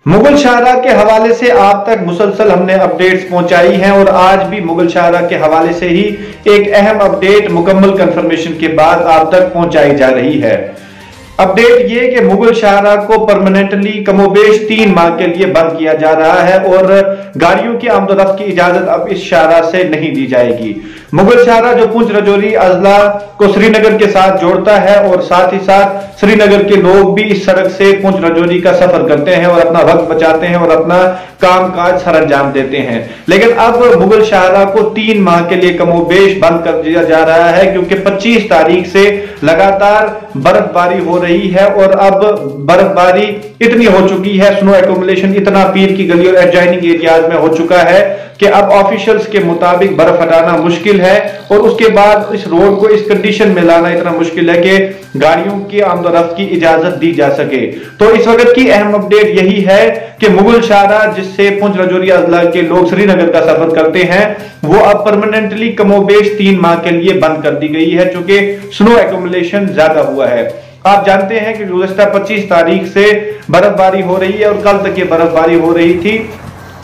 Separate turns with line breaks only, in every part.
मुगल शाहरा के हवाले से आप तक मुसलसल हमने अपडेट्स पहुंचाई हैं और आज भी मुगल शाहरा के हवाले से ही एक अहम अपडेट मुकम्मल कंफर्मेशन के बाद आप तक पहुंचाई जा रही है। अपडेट ये कि मुगल शाहरा को परमानेंटली कमोबेश 3 माह के लिए बंद किया जा रहा है और गाड़ियों की आमदोरफ्त की इजाजत अब इस शाहरा से नहीं दी जाएगी। मुगल शाहरा जो पुंछ रजौरी अजला को श्रीनगर के साथ जोड़ता है और साथ ही साथ श्रीनगर के लोग भी इस सड़क से पुंछ रजौरी का सफर करते हैं और अपना वक्त बचाते हैं और अपना काम काज सर अंजाम देते हैं। लेकिन अब मुगल शाहरा को 3 माह के लिए कमोबेश बंद कर दिया जा रहा है क्योंकि 25 तारीख से लगातार बर्फबारी हो रही है और अब बर्फबारी इतनी हो चुकी है, स्नो एक्यूमुलेशन इतना पीर की गली और एडजॉइनिंग एरियाज में हो चुका है कि अब ऑफिशियल्स के मुताबिक बर्फ हटाना मुश्किल है और उसके बाद इस रोड को इस कंडीशन में लाना इतना मुश्किल है कि गाड़ियों की आमदोरफ्त की इजाजत दी जा सके। तो इस वक्त की अहम अपडेट यही है कि मुगल शाहरा जिससे पुंछ रजौरी अजला के लोग श्रीनगर का सफर करते हैं वो अब परमानेंटली कमोबेश 3 माह के लिए बंद कर दी गई है चूंकि स्नो एक्यूमुलेशन ज्यादा हुआ है। आप जानते हैं कि गुज़श्ता 25 तारीख से बर्फबारी हो रही है और कल तक ये बर्फबारी हो रही थी।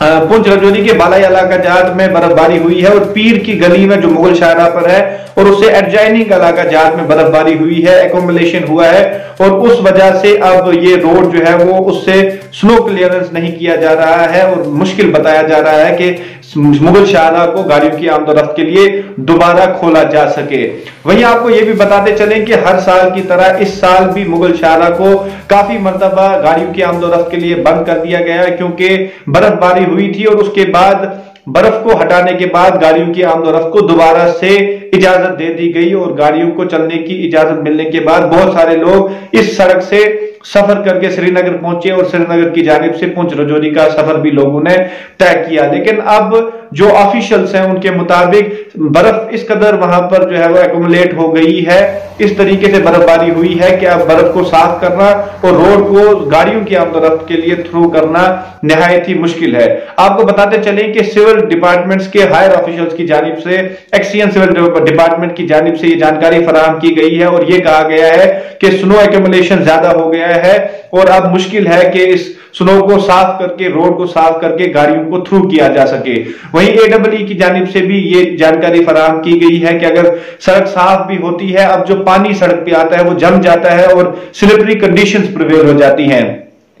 पुंछ रजौरी के बालाई इलाका जात में बर्फबारी हुई है और पीर की गली में जो मुगल शाहरा पर है और उससे एडजॉइनिंग इलाका जात में बर्फबारी हुई है, एक्यूमुलेशन हुआ है और उस वजह से अब ये रोड जो है वो उससे स्नो क्लियरेंस नहीं किया जा रहा है और मुश्किल बताया जा रहा है कि मुगल शाहरा को गाड़ियों की आमदोरफ्त के लिए दोबारा खोला जा सके। वहीं आपको यह भी बताते चलें कि हर साल की तरह इस साल भी मुगल शाहरा को काफी मर्तबा गाड़ियों की आमदोरफ्त के लिए बंद कर दिया गया है क्योंकि बर्फबारी हुई थी और उसके बाद बर्फ को हटाने के बाद गाड़ियों की आमदोरफ्त को दोबारा से इजाजत दे दी गई और गाड़ियों को चलने की इजाजत मिलने के बाद बहुत सारे लोग इस सड़क से सफर करके श्रीनगर पहुंचे और श्रीनगर की जानिब से पुंछ रजौरी का सफर भी लोगों ने तय किया। लेकिन अब जो ऑफिशियल्स हैं उनके मुताबिक बर्फ इस कदर वहां पर जो है वो एक्यूमुलेट हो गई है, इस तरीके से बर्फबारी हुई है कि अब बर्फ को साफ करना और रोड को गाड़ियों की आमदोरफ्त के लिए थ्रू करना निहायत ही मुश्किल है। आपको बताते चलें कि सिविल डिपार्टमेंट्स के हायर ऑफिशियल्स की जानिब से एक्सीएन सिविल डिपार्टमेंट की जानिब से ये जानकारी फराहम की गई है और ये कहा गया है कि स्नो एक्यूमुलेशन ज्यादा हो गया है और अब मुश्किल है कि इस स्नो को साफ करके रोड को साफ करके गाड़ियों को थ्रू किया जा सके। वहीं एडब्ल्यूई की जानिब से भी ये जानकारी फराहम की गई है कि अगर सड़क साफ भी होती है, अब जो पानी सड़क पे आता है वो जम जाता है और स्लिपरी कंडीशंस प्रिवेल हो जाती हैं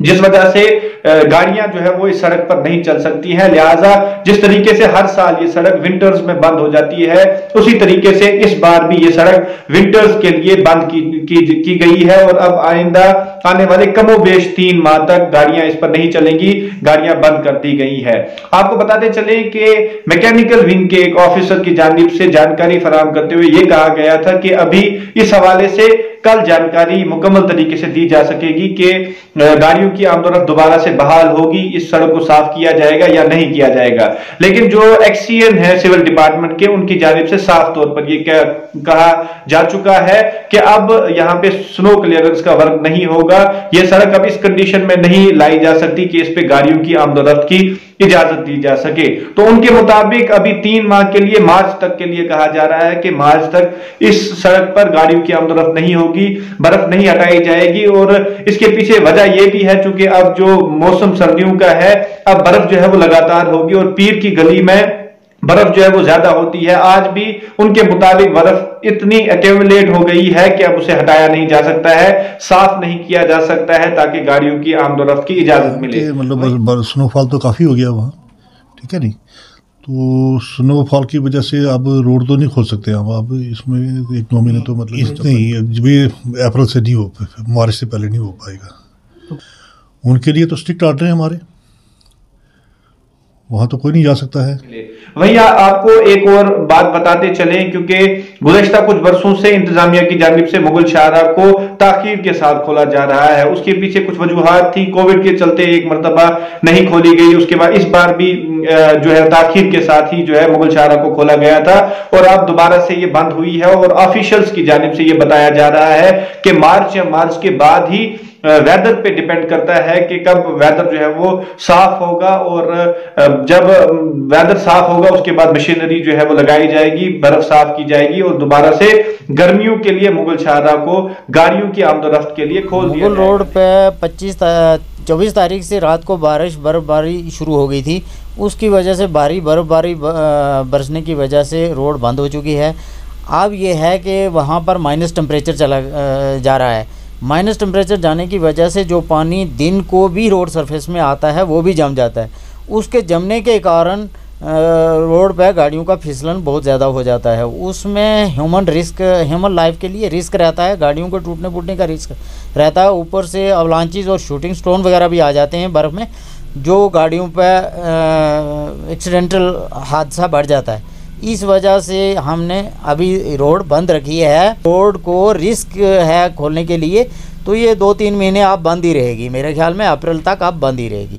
जिस वजह से गाड़ियां जो है वो इस सड़क पर नहीं चल सकती हैं। लिहाजा जिस तरीके से हर साल ये सड़क विंटर्स में बंद हो जाती है उसी तरीके से इस बार भी ये सड़क विंटर्स के लिए बंद की गई है और अब आइंदा आने वाले कमोबेश 3 माह तक गाड़ियां इस पर नहीं चलेंगी, गाड़ियां बंद कर दी गई है। आपको बताते चले कि मैकेनिकल विंग के एक ऑफिसर की जानिब से जानकारी फराहम करते हुए यह कहा गया था कि अभी इस हवाले से कल जानकारी मुकम्मल तरीके से दी जा सकेगी कि गाड़ियों की आमदोरफ्त दोबारा से बहाल होगी, इस सड़क को साफ किया जाएगा या नहीं किया जाएगा। लेकिन जो एक्सीएन है सिविल डिपार्टमेंट के, उनकी जानिब से साफ तौर पर यह कहा जा चुका है कि अब यहां पे स्नो क्लियरेंस का वर्क नहीं होगा, यह सड़क अब इस कंडीशन में नहीं लाई जा सकती कि इस पे गाड़ियों की आमदोरफ्त की इजाजत दी जा सके। तो उनके मुताबिक अभी 3 माह के लिए मार्च तक के लिए कहा जा रहा है कि मार्च तक इस सड़क पर गाड़ियों की आमदोरफ्त नहीं होगी, बर्फ नहीं हटाई जाएगी और इसके पीछे वजह यह भी है चूंकि अब जो मौसम सर्दियों का है अब बर्फ जो है वो लगातार होगी और पीर की गली में बर्फ जो है वो ज्यादा होती है। आज भी उनके मुताबिक बर्फ इतनी एक्यूमुलेट हो गई है कि अब उसे हटाया नहीं जा सकता है, साफ नहीं किया जा सकता है ताकि गाड़ियों की आमदोरफ्त की इजाजत मिले।
मतलब स्नोफॉल तो काफी हो गया वहाँ, ठीक है नहीं, तो स्नोफॉल की वजह से अब रोड तो नहीं खोल सकते हम अब इसमें 1-2 महीने तो मतलब नहीं, अप्रैल से नहीं हो, मार्च से पहले नहीं हो पाएगा। उनके लिए तो स्ट्रिक्ट ऑर्डर है हमारे, वहां तो कोई नहीं जा सकता है।
वहीं आपको एक और बात बताते चले क्योंकि गुज़श्ता कुछ वर्षों से इंतजामिया की जानिब से मुगल शाहरा को ताखीर के साथ खोला जा रहा है। उसके पीछे कुछ वजूहात थी, कोविड के चलते एक मरतबा नहीं खोली गई, उसके बाद इस बार भी जो है ताखीर के साथ ही जो है मुगल शाहरा को खोला गया था और अब दोबारा से ये बंद हुई है और ऑफिशियल्स की जानिब से ये बताया जा रहा है कि मार्च या मार्च के बाद ही वेदर पे डिपेंड करता है कि कब वेदर जो है वो साफ होगा और जब वेदर साफ होगा उसके बाद मशीनरी जो है वो लगाई जाएगी, बर्फ साफ की जाएगी और दोबारा से गर्मियों के लिए मुगल शाहरा को गाड़ियों की आमदोरफ्त के लिए खोल दिया
मुगल रोड पे 25 24 तारीख से रात को बर्फ़बारी शुरू हो गई थी। उसकी वजह से भारी बर्फ़बारी बरसने की वजह से रोड बंद हो चुकी है। अब ये है कि वहाँ पर माइनस टेम्परेचर चला जा रहा है। माइनस टेम्परेचर जाने की वजह से जो पानी दिन को भी रोड सरफेस में आता है वो भी जम जाता है। उसके जमने के कारण रोड पर गाड़ियों का फिसलन बहुत ज़्यादा हो जाता है। उसमें ह्यूमन लाइफ के लिए रिस्क रहता है, गाड़ियों को टूटने फूटने का रिस्क रहता है। ऊपर से अवलांचेस और शूटिंग स्टोन वगैरह भी आ जाते हैं बर्फ़ में, जो गाड़ियों पर एक्सीडेंटल हादसा बढ़ जाता है। इस वजह से हमने अभी रोड बंद रखी है। रोड को रिस्क है खोलने के लिए, तो ये 2-3 महीने आप बंद ही रहेगी। मेरे ख्याल में अप्रैल तक आप बंद ही रहेगी।